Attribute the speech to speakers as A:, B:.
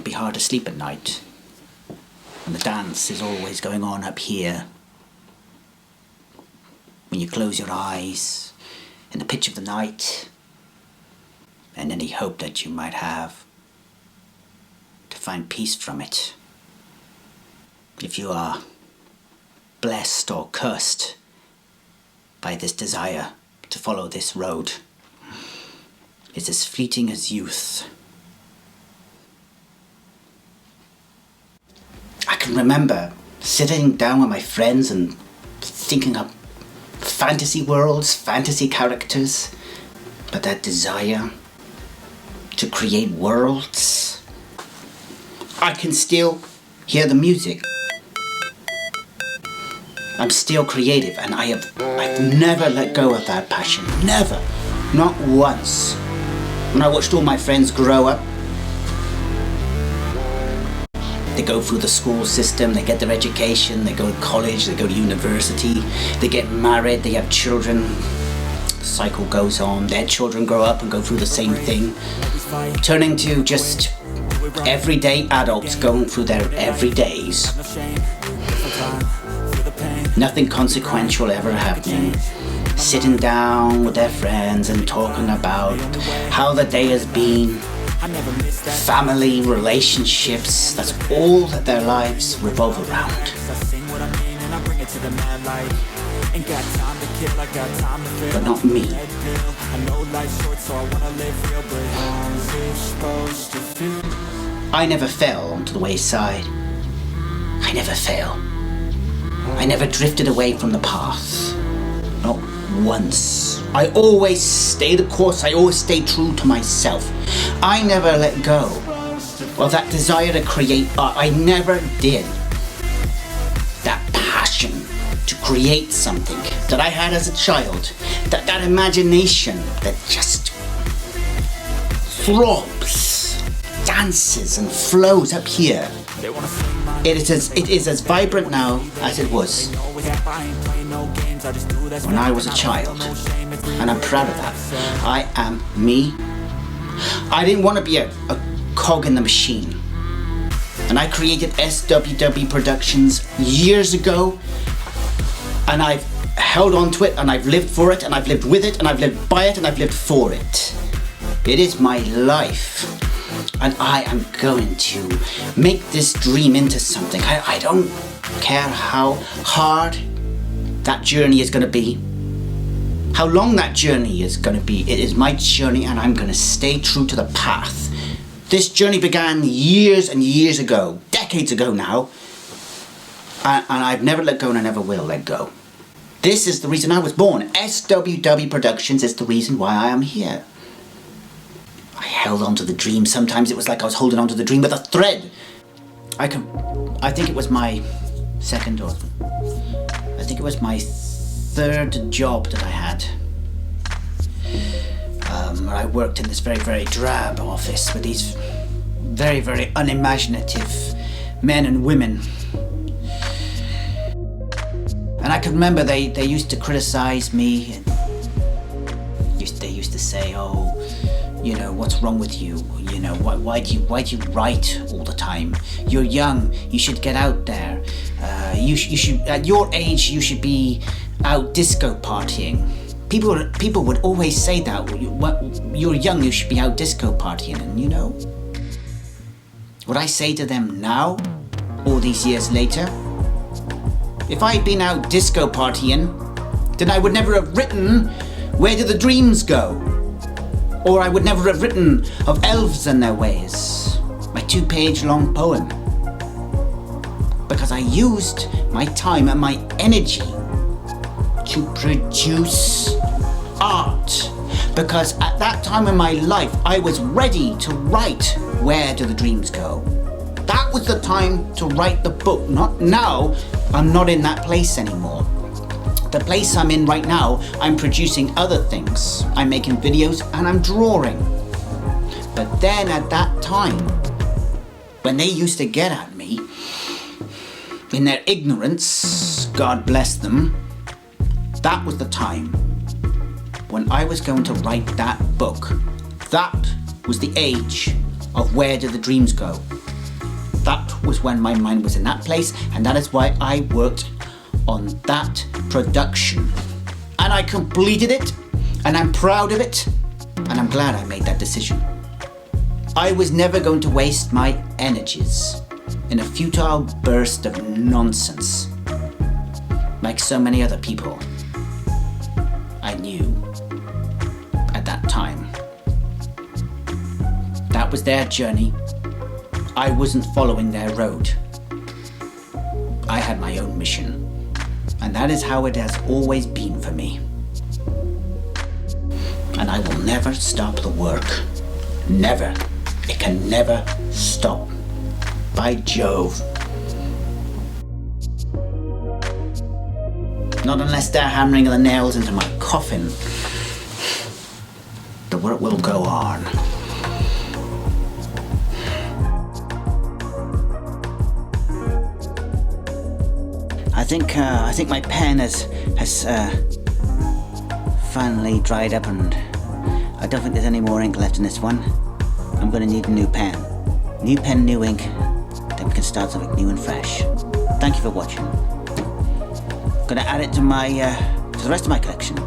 A: can be hard to sleep at night. And the dance is always going on up here. When you close your eyes in the pitch of the night, and any hope that you might have to find peace from it. If you are blessed or cursed by this desire to follow this road, it's as fleeting as youth. I can remember sitting down with my friends and thinking of fantasy worlds, fantasy characters, but that desire to create worlds. I can still hear the music. I'm still creative, and I've never let go of that passion. Never. Not once. When I watched all my friends grow up, they go through the school system, they get their education, they go to college, they go to university, they get married, they have children. The cycle goes on, their children grow up and go through the same thing, turning to just everyday adults going through their everydays. Nothing consequential ever happening. Sitting down with their friends and talking about how the day has been. Family, relationships, that's all that their lives revolve around. But not me. I never fell onto the wayside. I never fell. I never drifted away from the path. Not once. I always stayed the course. I always stayed true to myself. I never let go of that desire to create art. I never did. That passion to create something that I had as a child, that imagination that just throbs, dances and flows up here. It is as vibrant now as it was when I was a child, and I'm proud of that. I am me. I didn't want to be a cog in the machine, and I created SWW Productions years ago, and I've held on to it, and I've lived for it, and I've lived with it, and I've lived by it, and I've lived for it. It is my life, and I am going to make this dream into something. I don't care how hard that journey is going to be, how long that journey is going to be. It is my journey, and I'm going to stay true to the path. This journey began years and years ago, decades ago now, and I've never let go, and I never will let go. This is the reason I was born. SWW Productions is the reason why I am here. I held on to the dream. Sometimes it was like I was holding on to the dream with a thread. I think it was my second, or I think it was my third job that I had. Where I worked in this very, very drab office with these very, very unimaginative men and women. And I can remember they used to criticize me. They used to say, oh, you know, what's wrong with you? You know, why do you write all the time? You're young, you should get out there. You should, at your age, you should be out disco partying. People would always say that. You're young, you should be out disco partying. And you know, what I say to them now, all these years later, if I'd been out disco partying, then I would never have written Where Do the Dreams Go? Or I would never have written of elves and their ways, my 2-page long poem. Because I used my time and my energy to produce art. Because at that time in my life, I was ready to write Where Do the Dreams Go? That was the time to write the book. Not now. I'm not in that place anymore. The place I'm in right now, I'm producing other things. I'm making videos and I'm drawing. But then at that time, when they used to get at me, in their ignorance, God bless them, that was the time when I was going to write that book. That was the age of Where Do the Dreams Go? that was when my mind was in that place, and that is why I worked on that production. And I completed it, and I'm proud of it, and I'm glad I made that decision. I was never going to waste my energies in a futile burst of nonsense, like so many other people I knew at that time. That was their journey. I wasn't following their road. I had my own mission, and that is how it has always been for me. And I will never stop the work. Never. It can never stop. By Jove. Not unless they're hammering the nails into my coffin. The work will go on. I think my pen has finally dried up, and I don't think there's any more ink left in this one. I'm going to need a new pen. New pen, new ink. Then we can start something new and fresh. Thank you for watching. I'm going to add it to the rest of my collection.